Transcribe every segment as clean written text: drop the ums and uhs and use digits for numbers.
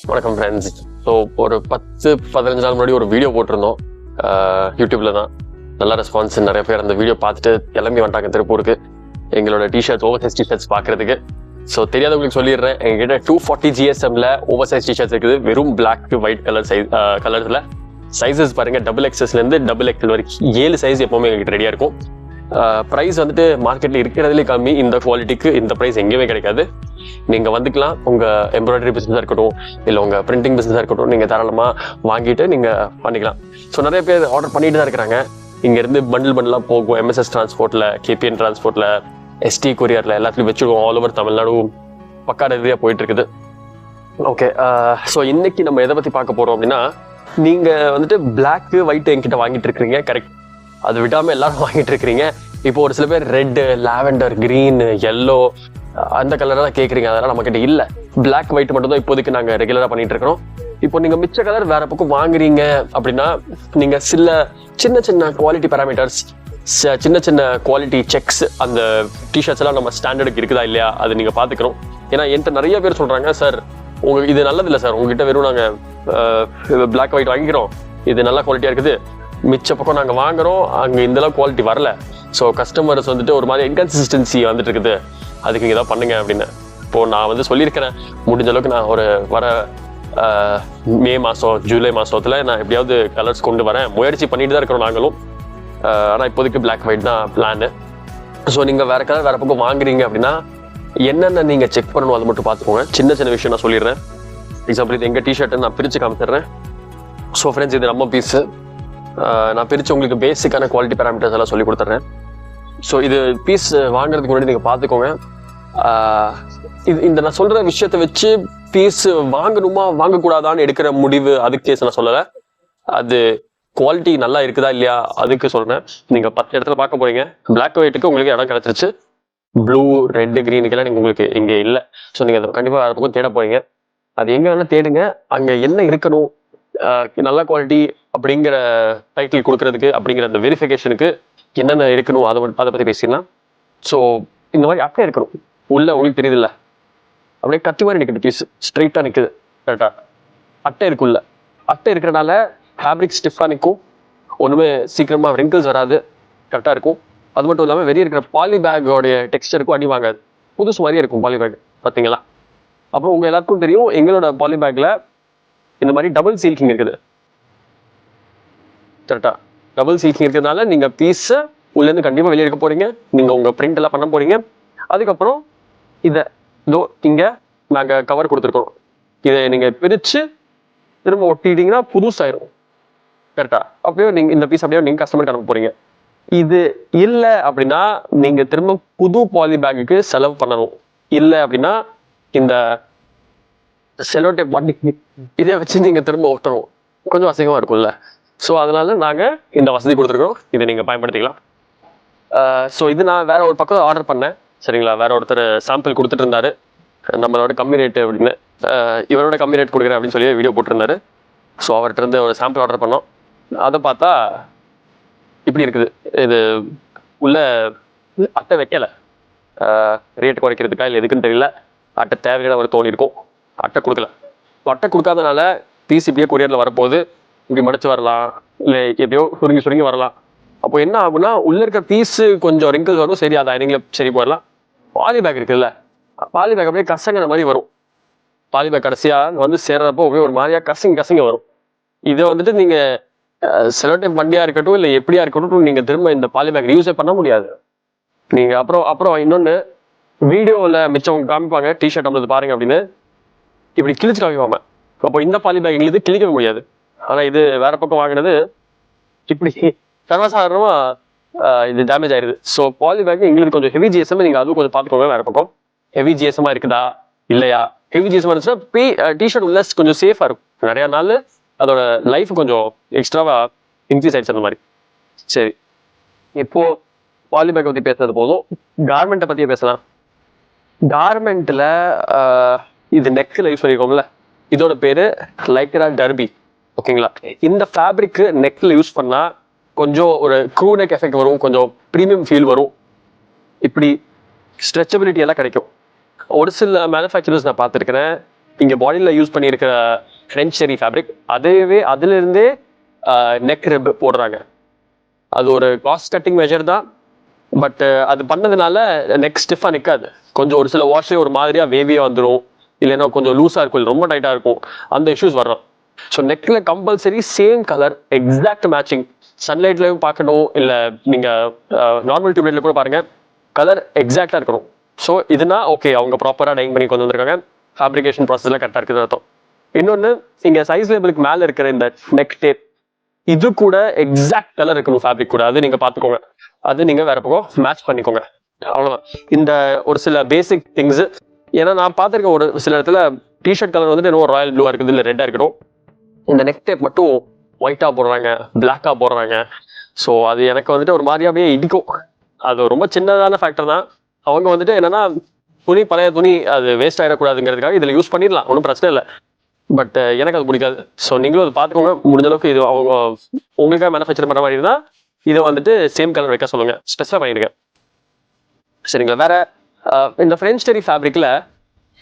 வணக்கம் friends. So ஒரு 10-15 நாள் முன்னாடி ஒரு வீடியோ போட்டிருந்தோம் யூடியூப்ல தான். நல்ல ரெஸ்பான்ஸ், நிறைய பேர் அந்த வீடியோ பார்த்துட்டு கிளம்பி வந்துட்டாங்க திருப்பூருக்கு எங்களோட டிஷர்ட்ஸ், ஓவர்சைஸ் டிஷர்ட்ஸ் பார்க்கறதுக்கு. ஸோ தெரியாதவங்களுக்கு சொல்லிடுறேன், எங்ககிட்ட 240 GSMல ஓவர்சைஸ் டிஷர்ட்ஸ் இருக்குது. வெறும் பிளாக் ஒயிட் கலர் கலர்ஸ்ல சைஸஸ் பாருங்க, XXSலேருந்து XXL வரைக்கும் 7 சைஸ் எப்பவுமே எங்ககிட்ட ரெடியா இருக்கும். ப்ரைஸ் வந்துட்டு மார்க்கெட்ல இருக்கிறதுலே கம்மி. இந்த குவாலிட்டிக்கு இந்த ப்ரைஸ் எங்கேயுமே கிடைக்காது. நீங்க வந்துக்கலாம். உங்க எம்ப்ராய்டரி பிசினஸா இருக்கட்டும், இல்லை உங்க பிரிண்டிங் பிசினஸா இருக்கட்டும், நீங்க தாராளமா வாங்கிட்டு நீங்க பண்ணிக்கலாம். ஸோ நிறைய பேர் ஆர்டர் பண்ணிட்டு தான் இருக்கிறாங்க. இங்க இருந்து பண்டிலா போகும். MSS டிரான்ஸ்போர்ட்ல, KPN டிரான்ஸ்போர்ட்ல, ST கொரியர்ல எல்லாத்துலயும் வச்சிருக்கோம். ஆல் ஓவர் தமிழ்நாடு பக்கா டெலிவரியா போயிட்டு இருக்குது. ஓகே, ஸோ இன்னைக்கு நம்ம எதை பத்தி பார்க்க போறோம் அப்படின்னா, நீங்க வந்துட்டு பிளாக் ஒயிட் என்கிட்ட வாங்கிட்டு இருக்கிறீங்க, கரெக்ட். அது விடாம எல்லாரும் வாங்கிட்டு இருக்கிறீங்க. இப்போ ஒரு சில பேர் ரெட், லாவெண்டர், கிரீன், எல்லோ அந்த கலர் தான் கேட்குறீங்க. அதெல்லாம் நம்ம கிட்ட இல்லை. பிளாக் ஒயிட் மட்டும் தான் இப்போதைக்கு நாங்கள் ரெகுலராக பண்ணிட்டு இருக்கிறோம். இப்போ நீங்க மிச்ச கலர் வேற பக்கம் வாங்குறீங்க அப்படின்னா, நீங்க சில சின்ன சின்ன குவாலிட்டி பேராமீட்டர்ஸ், சின்ன சின்ன குவாலிட்டி செக்ஸ் அந்த டிஷர்ட்ஸ் எல்லாம் நம்ம ஸ்டாண்டர்டுக்கு இருக்குதா இல்லையா அது நீங்க பாத்துக்கிறோம். ஏன்னா என்கிட்ட நிறைய பேர் சொல்றாங்க, சார் உங்களுக்கு இது நல்லது இல்லை சார், உங்ககிட்ட வெறும் நாங்கள் பிளாக் ஒயிட் வாங்கிக்கிறோம், இது நல்ல குவாலிட்டியா இருக்குது, மிச்ச பக்கம் நாங்கள் வாங்குறோம், அங்கே இந்த அளவு குவாலிட்டி வரல. ஸோ கஸ்டமர்ஸ் வந்துட்டு ஒரு மாதிரி இன்கன்சிஸ்டன்சி வந்துட்டு இருக்குது, அதுக்கு நீங்கள் தான் பண்ணுங்க அப்படின்னு. இப்போது நான் சொல்லியிருக்கிறேன், முடிஞ்ச அளவுக்கு நான் ஒரு வர மே மாதம், ஜூலை மாதத்தில் நான் எப்படியாவது கலர்ஸ் கொண்டு வரேன். முயற்சி பண்ணிட்டு தான் இருக்கிறோம் நாங்களும். ஆனால் இப்போதைக்கு பிளாக் ஒயிட் தான் பிளான். ஸோ நீங்கள் வேற கலர் வேற பக்கம் வாங்குறீங்க அப்படின்னா என்னென்ன நீங்கள் செக் பண்ணணும் அது மட்டும் பார்த்துக்கோங்க. சின்ன சின்ன விஷயம் நான் சொல்லிடுறேன். எக்ஸாம்பிள், இது எங்கள் டிஷர்ட்டை நான் பிரித்து காமிச்சிடுறேன். ஸோ ஃப்ரெண்ட்ஸ், இது நம்ம பீஸு. நான் பிரித்து உங்களுக்கு பேசிக்கான குவாலிட்டி பேராமீட்டர்ஸ் எல்லாம் சொல்லி கொடுத்துட்றேன். ஸோ இது பீஸ் வாங்குறதுக்கு முன்னாடி நீங்கள் பார்த்துக்கோங்க. இது இந்த நான் சொல்கிற விஷயத்தை வச்சு பீஸ் வாங்கணுமா வாங்கக்கூடாதான்னு எடுக்கிற முடிவு அதுக்கு கேஸ் நான் சொல்லலை. அது குவாலிட்டி நல்லா இருக்குதா இல்லையா அதுக்கு சொல்கிறேன். நீங்கள் 10 இடத்துல பார்க்க போறீங்க. பிளாக் ஒயிட்டுக்கு உங்களுக்கு இடம் கிடச்சிருச்சு. ப்ளூ, ரெட்டு, க்ரீனுக்கெல்லாம் நீங்கள் உங்களுக்கு இங்கே இல்லை. ஸோ நீங்கள் அதை கண்டிப்பாக வேறு பக்கம் தேட போறீங்க. அது எங்கே வேணால் தேடுங்க. அங்கே என்ன இருக்கணும், நல்ல குவாலிட்டி அப்படிங்கிற டைட்டில் கொடுக்கறதுக்கு, அப்படிங்கிற அந்த வெரிஃபிகேஷனுக்கு என்னென்ன இருக்கணும் அதை பற்றி பேசிடலாம். ஸோ இந்த மாதிரி அட்டை இருக்கணும் உள்ள. உங்களுக்கு தெரியுது இல்லை, அப்படியே கத்தி மாதிரி நிற்குது, பீஸ் ஸ்ட்ரைட்டாக நிற்குது, கரெக்டாக அட்டை இருக்குல்ல. அட்டை இருக்கிறனால ஃபேப்ரிக் ஸ்டிஃபாக நிற்கும், ஒன்றுமே சீக்கிரமாக ரிங்கிள்ஸ் வராது, கரெக்டாக இருக்கும். அது மட்டும் இல்லாமல் வெளியே இருக்கிற பாலி பேக்கோடைய டெக்ஸ்டருக்கும் அடி வாங்காது, புதுசு மாதிரியே இருக்கும் பாலி பேக். பார்த்தீங்களா? அப்புறம் உங்கள் எல்லாருக்கும் தெரியும், எங்களோட பாலி பேக்கில் இந்த மாதிரி டபுள் சீல்கிங் இருக்குது, கரெக்டா? டபுள் சீல்கிங் இருக்கிறதுனால நீங்க பீஸை உள்ளேருந்து கண்டிப்பா வெளியே எடுக்க போறீங்க. நீங்க உங்க பிரிண்ட் எல்லாம் பண்ண போறீங்க. அதுக்கப்புறம் இதை இங்க நாங்க கவர் கொடுத்துருக்கோம். இதை நீங்க பிரிச்சு திரும்ப ஒட்டிட்டீங்கன்னா புதுசாயிரும், கரெக்டா? அப்படியே நீங்க இந்த பீஸ் அப்படியே நீங்க கஸ்டமருக்கு அனுப்ப போறீங்க. இது இல்லை அப்படின்னா நீங்க திரும்ப புது பாலி பேக்குக்கு செலவு பண்ணணும். இல்லை அப்படின்னா இந்த செலோடேப் பண்ணி இதை வச்சு நீங்க திரும்ப ஒட்டணும், கொஞ்சம் அசிங்கமா இருக்கும்ல. ஸோ அதனால நாங்கள் இந்த வசதி கொடுத்துருக்கோம், இதை நீங்கள் பயன்படுத்திக்கலாம். ஸோ இது நான் வேற ஒரு பக்கம் ஆர்டர் பண்ணேன், சரிங்களா? வேற ஒருத்தர் சாம்பிள் கொடுத்துட்டு இருந்தாரு, நம்மளோட கம்மி ரேட்டு அப்படின்னு, இவரோட கம்மி ரேட் கொடுக்குறேன் அப்படின்னு சொல்லி வீடியோ போட்டிருந்தாரு. ஸோ அவர்கிட்ட இருந்து ஒரு சாம்பிள் ஆர்டர் பண்ணோம். அதை பார்த்தா இப்படி இருக்குது. இது உள்ள அட்டை வைக்கலை, ரேட் குறைக்கிறதுக்கா இல்லை எதுக்குன்னு தெரியல. அட்டை தேவையான ஒரு தோணி இருக்கும், அட்டை கொடுக்கல. அட்டை கொடுக்காதனால பீஸ் இப்படியே கொரியரில் வரப்போகுது. இப்படி மடிச்சு வரலாம், இல்லை எப்படியோ சுருங்கி வரலாம். அப்போ என்ன ஆகுனா, உள்ள இருக்க பீஸு கொஞ்சம் ரிங்கிள்ஸ் வரும், சரி அதை ஐனிங்ல சரி போயிடலாம். பாலி பேக் இருக்குல்ல, பாலி பேக் அப்படியே கசங்கிற மாதிரி வரும். பாலி பேக் கடைசியா சேர்றப்போ அப்படியே ஒரு மாதிரியா கசங்க வரும். இதை வந்துட்டு நீங்க செலோடேப் வண்டியா இருக்கட்டும் இல்லை எப்படியா இருக்கட்டும், நீங்க திரும்ப இந்த பாலி பேக் யூஸே பண்ண முடியாது. நீங்க அப்புறம் இன்னொன்னு, வீடியோவில் மிச்சவங்க காமிப்பாங்க டிஷர்ட் நம்மளது பாருங்க அப்படின்னு, இப்படி கிழிச்சு காமிப்பாங்க. அப்போ இந்த பாலி பேக் எங்களுக்கு கிழிக்கவே முடியாது. ஆனா இது வேற பக்கம் வாங்கினது இப்படி சர்வசாதாரணமா இது டேமேஜ் ஆயிருது. ஸோ பாலி பேக் எங்களுக்கு கொஞ்சம் ஹெவி GSM, நீங்க அதுவும் கொஞ்சம் பார்த்துக்கோங்க. வேற பக்கம் ஹெவி GSM இருக்குதா இல்லையா? ஹெவி GSM இருந்துச்சுன்னா டிஷர்ட் உள்ள கொஞ்சம் சேஃபா இருக்கும், நிறைய நாள் அதோட லைஃப் கொஞ்சம் எக்ஸ்ட்ராவா இன்க்ரீஸ் ஆயிடுச்சு அந்த மாதிரி. சரி, இப்போ பாலி பேக்கை பத்தி பேசுறது போதும், கார்மெண்ட்டை பத்தியே பேசலாம். கார்மெண்ட்ல இது நெக்கில் யூஸ் பண்ணிருக்கோம்ல, இதோட பேரு லைக்ரா டர்பி, ஓகேங்களா? இந்த ஃபேப்ரிக் நெக்ல யூஸ் பண்ணா கொஞ்சம் ஒரு க்ரூ நெக் எஃபெக்ட் வரும், கொஞ்சம் ப்ரீமியம் ஃபீல் வரும், இப்படி ஸ்ட்ரெச்சபிலிட்டி எல்லாம் கிடைக்கும். ஒரு சில மேனுஃபேக்சரர்ஸ் நான் பார்த்துருக்கிறேன், இங்கே பாடியில் யூஸ் பண்ணியிருக்கிற ஃப்ரெஞ்ச் செரி ஃபேப்ரிக் அதுலேருந்தே நெக் ரிப் போடுறாங்க. அது ஒரு காஸ்ட் கட்டிங் மெஷர் தான். பட் அது பண்ணதுனால நெக் ஸ்டிஃபாக நிற்காது. கொஞ்சம் ஒரு சில வாஷ்லேயே ஒரு மாதிரியாக வேவியாக வந்துடும், இல்லைன்னா கொஞ்சம் லூஸாக இருக்கும், இல்லை ரொம்ப டைட்டாக இருக்கும், அந்த இஷ்யூஸ் வரலாம். ஸோ நெக்கில் compulsory same colour exact matching. சன்லைட்லையும் பார்க்கணும், இல்லை நீங்கள் நார்மல் டியூப்லைட்ல கூட பாருங்கள், கலர் எக்ஸாக்டாக இருக்கணும். ஸோ இதுனா ஓகே, அவங்க ப்ராப்பராக டைங் பண்ணி கொண்டு வந்திருக்காங்க, ஃபேப்ரிகேஷன் ப்ராசஸ்லாம் கரெக்டாக இருக்குது அர்த்தம். இன்னொன்று, இங்கே சைஸ் லேபிளுக்கு மேலே இருக்கிற இந்த நெக் டேப், இது கூட எக்ஸாக்ட் கலர் இருக்கணும் ஃபேப்ரிக் கூட. அது நீங்கள் பார்த்துக்கோங்க, அது நீங்கள் வேற பக்கம் மேட்ச் பண்ணிக்கோங்க. அவ்வளோதான் இந்த ஒரு சில பேசிக் திங்ஸ். ஏன்னா நான் பார்த்துருக்கேன் ஒரு சில இடத்துல டிஷர்ட் கலர் வந்துட்டு என்ன ராயல் ப்ளூவாக இருக்குது, இல்லை ரெட்டாக இருக்கணும், இந்த நெக் டேப் மட்டும் ஒயிட்டாக போடுறாங்க, பிளாக்காக போடுறாங்க. ஸோ அது எனக்கு வந்துட்டு ஒரு மாதிரியாவே இடிக்கும். அது ரொம்ப சின்னதான ஃபேக்டர் தான். அவங்க வந்துட்டு என்னன்னா, துணி பழைய துணி அது வேஸ்ட் ஆகிடக்கூடாதுங்கிறதுக்காக இதில் யூஸ் பண்ணிடலாம், ஒன்றும் பிரச்சனை இல்லை. பட் எனக்கு அது பிடிக்காது. ஸோ நீங்களும் அது பார்த்துக்கோங்க. முடிஞ்ச அளவுக்கு இது அவங்க உங்களுக்காக மேனுஃபேக்சர் பண்ணுற மாதிரி இருந்தால் இதை வந்துட்டு சேம் கலர் வைக்க சொல்லுங்க, ஸ்பெசிஃபை பண்ணிடுங்க. சரிங்களா? வேற இந்த ஃப்ரெஞ்ச் டெரி ஃபேப்ரிக்கில்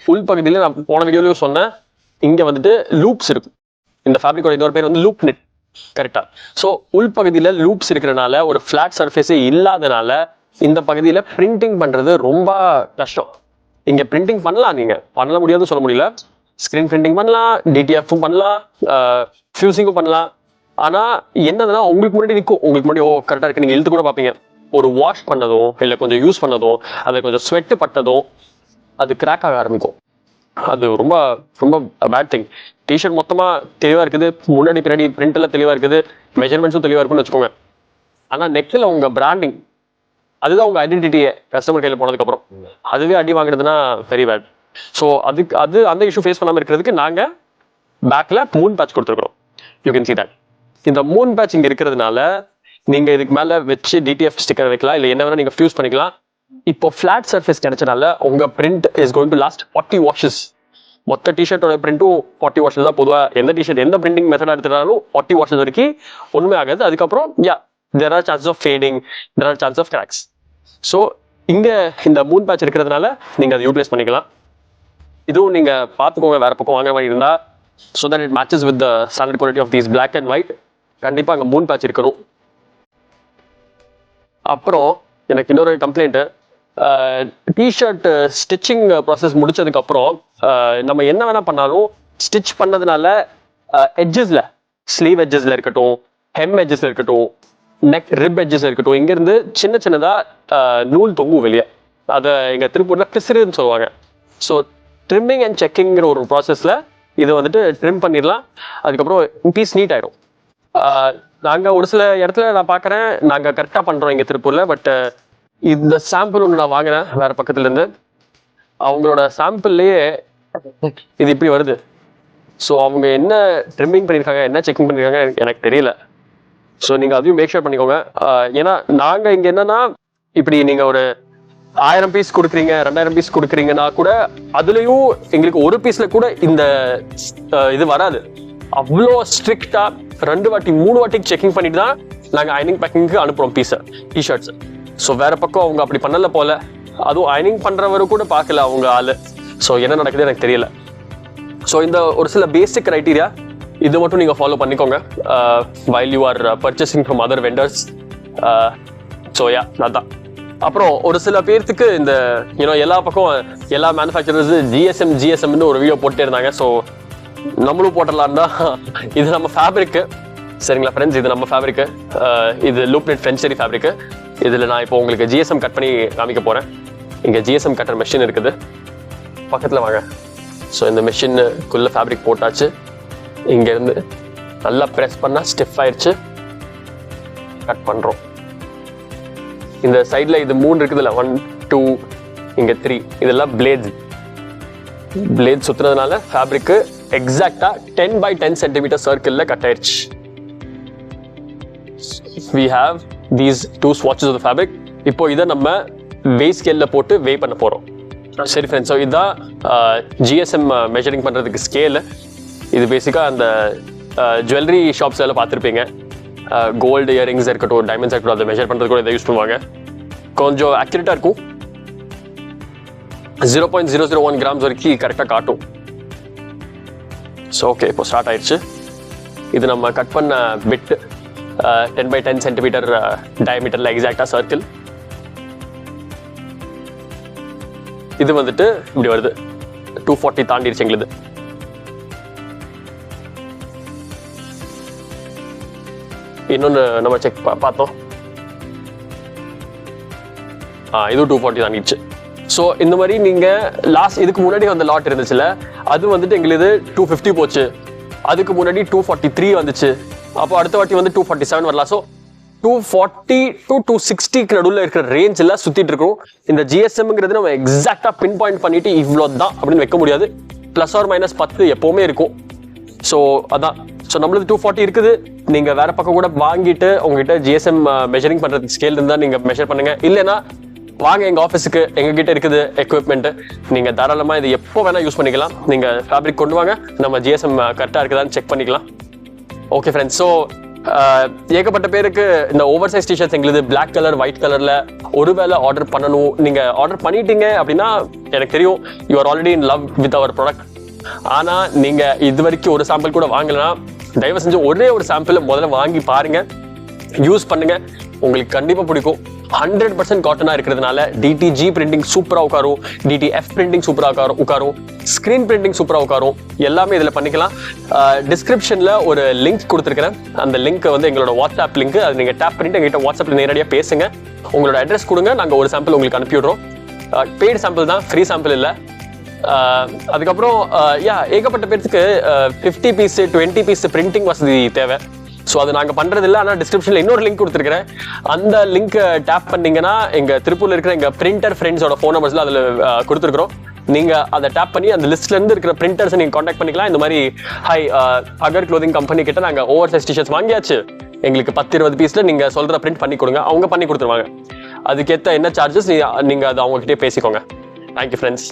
ஃபுல் பகுதியில் நான் போன வீடியோலையும் சொன்னேன், இங்கே வந்துட்டு லூப்ஸ் இருக்கும். இந்த ஃபேப்ரிக்கோட இன்னொரு பேர் வந்து லூப் நெட், கரெக்டாக. ஸோ உள் பகுதியில் லூப்ஸ் இருக்கிறனால, ஒரு ஃப்ளாட் சர்ஃபேஸே இல்லாதனால இந்த பகுதியில் பிரிண்டிங் பண்ணுறது ரொம்ப கஷ்டம். இங்கே பிரிண்டிங் பண்ணலாம், நீங்கள் பண்ண முடியாதுன்னு சொல்ல முடியல. ஸ்க்ரீன் பிரிண்டிங் பண்ணலாம், டிடிஎஃப்பும் பண்ணலாம், ஃபியூசிங்கும் பண்ணலாம். ஆனால் என்னதுன்னா, உங்களுக்கு முன்னாடி நிற்கும், உங்களுக்கு முன்னாடி கரெக்டாக இருக்குது, நீங்கள் இழுத்து கூட பார்ப்பீங்க. ஒரு வாஷ் பண்ணதும், இல்லை கொஞ்சம் யூஸ் பண்ணதும், அதை கொஞ்சம் ஸ்வெட்டு பட்டதும் அது கிராக் ஆக ஆரம்பிக்கும். அது ரொம்ப ரொம்ப பேட் திங். டிஷர்ட் மொத்தமாக தெளிவாக இருக்குது, முன்னாடி பின்னாடி பிரிண்டெல்லாம் தெளிவாக இருக்குது, மெஷர்மெண்ட்ஸும் தெளிவாக இருக்குன்னு வச்சுக்கோங்க. ஆனால் நெக்கில் உங்கள் பிராண்டிங், அதுதான் உங்கள் ஐடென்டிட்டியே கஸ்டமர் கையில் போனதுக்கப்புறம் அதுவே அடி வாங்கினதுன்னா வெரி பேட். ஸோ அது அந்த இஷ்யூ ஃபேஸ் பண்ணாமல் இருக்கிறதுக்கு நாங்கள் பேக்கில் மூன் பேட்ச் கொடுத்துருக்குறோம். You can see that. இந்த மூன் பேட்ச் இங்கே இருக்கிறதுனால நீங்கள் இதுக்கு மேலே வச்சு டிடிஎஃப் ஸ்டிக்கர் வைக்கலாம், இல்லை என்ன வேணால் நீங்கள் ஃபியூஸ் பண்ணிக்கலாம். இப்போ ஃப்ளாட் சர்ஃபேஸ் கிடைச்சனால உங்கள் print is going to last 40 washes. மொத்த டிஷர்ட்டோட பிரிண்ட்டும் 40 வாஷஸ் தான். பொதுவாக எந்த டிஷர்ட் எந்த பிரிண்டிங் மெத்தடாக எடுத்துட்டாலும் 40 வாஷஸ் வரைக்கும் ஒன்றுமே ஆகாது. அதுக்கப்புறம் there are chances of fading, there are chances of cracks. So இங்கே இந்த மூன் பேட்ச் இருக்கிறதுனால நீங்கள் அதை யூட்டிலைஸ் பண்ணிக்கலாம். இதுவும் நீங்கள் பார்த்துக்கோங்க, வேறு பக்கம் வாங்குற மாதிரி இருந்தால், so that it matches with the standard quality of these black and white. கண்டிப்பாக அங்கே மூன் பேட்ச் இருக்கணும். அப்புறம் எனக்கு இன்னொரு கம்ப்ளைண்ட்டு, டிஷர்ட் ஸ்டிச்சிங் ப்ராசஸ் முடிச்சதுக்கப்புறம் நம்ம என்ன வேணால் பண்ணாலும் ஸ்டிச் பண்ணதுனால எட்ஜஸில், ஸ்லீவ் எட்ஜஸில் இருக்கட்டும், ஹெம் எட்ஜஸில் இருக்கட்டும், நெக் ரிப் எட்ஜஸ் இருக்கட்டும், இங்கேருந்து சின்ன சின்னதாக நூல் தொங்கும் வெளியே. அதை எங்கள் திருப்பூரில் பிசிறுன்னு சொல்லுவாங்க. ஸோ ட்ரிம்மிங் அண்ட் செக்கிங்கிற ஒரு ப்ராசஸில் இதை வந்துட்டு ட்ரிம் பண்ணிடலாம். அதுக்கப்புறம் பீஸ் நீட் ஆயிடும். நாங்கள் ஒரு சில இடத்துல நான் பார்க்குறேன், நாங்கள் கரெக்டாக பண்ணுறோம் இங்கே திருப்பூரில். பட் இந்த சாம்பிள் ஒன்று நான் வாங்கினேன் வேறு பக்கத்துலேருந்து, அவங்களோட சாம்பிள்லேயே இது இப்படி வருது. ஸோ அவங்க என்ன ட்ரிம்மிங் பண்ணியிருக்காங்க, என்ன செக்கிங் பண்ணியிருக்காங்க எனக்கு தெரியல. ஸோ நீங்கள் அதையும் மேக் ஷூர் பண்ணிக்கோங்க. ஏன்னா நாங்கள் இங்கே என்னன்னா, இப்படி நீங்கள் ஒரு 1000 பீஸ் கொடுக்குறீங்க, 2000 பீஸ் கொடுக்குறீங்கன்னா கூட அதுலேயும் எங்களுக்கு ஒரு பீஸில் கூட இந்த இது வராது. அவ்வளோ ஸ்ட்ரிக்டாக 2 வாட்டி 3 வாட்டிக்கு செக்கிங் பண்ணிட்டு தான் நாங்கள் அயனிங் பேக்கிங்க்கு அனுப்புகிறோம் பீஸை, டிஷர்ட்ஸ். ஸோ வேறு பக்கம் அவங்க அப்படி பண்ணல போல. அதுவும் அயனிங் பண்ணுறவரு கூட பார்க்கல அவங்க ஆள். ஸோ என்ன நடக்குது எனக்கு தெரியல. ஸோ இந்த ஒரு சில பேசிக் க்ரைட்டீரியா இது மட்டும் நீங்கள் ஃபாலோ பண்ணிக்கோங்க while you are purchasing from other vendors. So அதான். அப்புறம் ஒரு சில பேர்த்துக்கு இந்த எல்லா பக்கம் எல்லா மேனுஃபேக்சரர்ஸ் ஜிஎஸ்எம்னு ஒரு வீடியோ போட்டே இருந்தாங்க. ஸோ நம்மளும் போட்டலாம்னா, இது நம்ம ஃபேப்ரிக்கு, சரிங்களா ஃப்ரெண்ட்ஸ், இது நம்ம ஃபேப்ரிக்கு. இது loop net French Terry fabric. இதில் நான் இப்போ உங்களுக்கு ஜிஎஸ்எம் கட் பண்ணி காமிக்க போகிறேன். இங்கே ஜிஎஸ்எம் கட்டர் மெஷின் இருக்குது, பக்கத்தில் வாங்க. ஸோ இந்த மெஷினுக்குள்ளே ஃபேப்ரிக் போட்டாச்சு. இங்கேருந்து நல்லா ப்ரெஸ் பண்ணால் ஸ்டிஃப் ஆயிடுச்சு. கட் பண்ணுறோம். இந்த சைடில் இது 3 இருக்குதுல்ல, 1 2 இங்கே 3, இதெல்லாம் பிளேட் சுற்றுனதுனால ஃபேப்ரிக்கு எக்ஸாக்டாக 10 by 10 centimeter சர்க்கிளில் கட் ஆயிடுச்சு. we have these 2 swatches of the fabric. இப்போ இதை நம்ம வெய் ஸ்கேலில் போட்டு வெய் பண்ண போகிறோம். சரி ஃப்ரெண்ட்ஸ், ஸோ இதுதான் ஜிஎஸ்எம் மெஷரிங் பண்ணுறதுக்கு ஸ்கேலு. இது பேசிக்காக அந்த ஜுவல்லரி ஷாப்ஸ் எல்லாம் பார்த்துருப்பீங்க. கோல்டு இயரிங்ஸ் இருக்கட்டும், டைமண்ட்ஸ் இருக்கட்டும், அதை மெஷர் பண்ணுறது கூட இதை யூஸ் பண்ணுவாங்க. கொஞ்சம் அக்யூரேட்டாக இருக்கும். 0.001 grams வரைக்கும் கரெக்டாக காட்டும். ஸோ ஓகே, இப்போ ஸ்டார்ட் ஆயிடுச்சு. இது நம்ம கட் பண்ண பிட் 10x10 சென்டிமீட்டர் டயமீட்டரில் எக்ஸாக்டாக சர்க்கிள். இது வந்துட்டு இப்படி வருது, 240 தாண்டிடுச்சு எங்களுது. இன்னொன்று நம்ம செக் பார்த்தோம், இதுவும் 240 தாண்டிடுச்சு. ஸோ இந்த மாதிரி நீங்கள் இதுக்கு முன்னாடி வந்த லாட் இருந்துச்சுல, அது வந்துட்டு எங்களுக்கு 250 போச்சு. அதுக்கு முன்னாடி 243 வந்துச்சு. அப்போ அடுத்த வாட்டி வந்து 247 வரலாம். ஸோ 240 to 260 நடுவில் இருக்கிற ரேஞ்சில் சுற்றிட்டு இருக்கோம். இந்த ஜிஎஸ்எம்ங்கிறது நம்ம எக்ஸாக்டாக பின் பாயிண்ட் பண்ணிட்டு இவ்வளோ தான் அப்படின்னு வைக்க முடியாது. +or-10 எப்போவுமே இருக்கும். ஸோ அதான். ஸோ நம்மளுக்கு 240 இருக்குது. நீங்கள் வேற பக்கம் கூட வாங்கிட்டு உங்ககிட்ட ஜிஎஸ்எம் மெஷரிங் பண்ணுறதுக்கு ஸ்கேல் இருந்தால் நீங்கள் மெஷர் பண்ணுங்க. இல்லைன்னா வாங்க எங்கள் ஆஃபீஸுக்கு, எங்ககிட்ட இருக்குது எக்யூப்மெண்ட்டு. நீங்கள் தாராளமாக இது எப்போ வேணால் யூஸ் பண்ணிக்கலாம். நீங்கள் ஃபேப்ரிக் கொண்டு வாங்க, நம்ம ஜிஎஸ்எம் கரெக்டாக இருக்குதான்னு செக் பண்ணிக்கலாம். ஓகே ஃப்ரெண்ட்ஸ், ஸோ ஏகப்பட்ட பேருக்கு இந்த ஓவர் சைஸ் டிஷர்ட்ஸ் எங்களுக்கு பிளாக் கலர் ஒயிட் கலரில் ஒருவேளை ஆர்டர் பண்ணணும். நீங்கள் ஆர்டர் பண்ணிட்டீங்க அப்படின்னா எனக்கு தெரியும் you are already in love with our product. ஆனால் நீங்கள் இது வரைக்கும் ஒரு சாம்பிள் கூட வாங்கலைன்னா தயவு செஞ்சு ஒரே ஒரு சாம்பிள் முதல்ல வாங்கி பாருங்கள், யூஸ் பண்ணுங்க, உங்களுக்கு கண்டிப்பாக பிடிக்கும். 100% காட்டனாக இருக்கிறதுனால டிடிஜி பிரிண்டிங் சூப்பராக உட்காரும், டிடிஎஃப் பிரிண்டிங் சூப்பராக உட்காரும், ஸ்க்ரீன் பிரிண்டிங் சூப்பராக உட்காரும். எல்லாமே இதில் பண்ணிக்கலாம். டிஸ்கிரிப்ஷனில் ஒரு லிங்க் கொடுத்துருக்கிறேன். அந்த லிங்க் வந்து எங்களோட வாட்ஸ்அப் லிங்க். அது நீங்கள் டேப் பண்ணிட்டு எங்ககிட்ட வாட்ஸ்அப்பில் நேரடியாக பேசுங்க. உங்களோட அட்ரஸ் கொடுங்க, நாங்கள் ஒரு சாம்பிள் உங்களுக்கு அனுப்பிவிடுறோம். பெய்டு சாம்பிள் தான், ஃப்ரீ சாம்பிள் இல்லை. அதுக்கப்புறம் ஏகப்பட்ட பேருக்கு 50 பீஸ் 20 பீஸ் பிரிண்டிங் வசதி தேவை. ஸோ அது நாங்கள் பண்ணுறது இல்லை. ஆனால் டிஸ்கிரிப்ஷனில் இன்னொரு லிங்க் கொடுத்துருக்கிறேன். அந்த லிங்க் டேப் பண்ணிங்கன்னா எங்கள் திருப்பூரில் இருக்கிற எங்கள் பிரிண்டர் ஃப்ரெண்ட்ஸோட ஃபோன் நம்பர்ஸில் அதில் கொடுத்துருக்குறோம். நீங்கள் அதை டேப் பண்ணி அந்த லிஸ்ட்லேருந்து இருக்கிற பிரிண்டர்ஸை நீங்கள் காண்டாக்ட் பண்ணிக்கலாம். இந்த மாதிரி அகர் க்ளோதிங் கம்பெனி கிட்ட நாங்கள் ஓவர் சைஸ் டிஷர்ட்ஸ் வாங்கியாச்சு, எங்களுக்கு 10-20 பீஸில் நீங்கள் சொல்கிற பிரிண்ட் பண்ணி கொடுங்க. அவங்க பண்ணி கொடுத்துருவாங்க. அதுக்கேற்ற என்ன சார்ஜஸ் நீங்கள் அதை அவங்ககிட்டயே பேசிக்கோங்க. Thank you friends.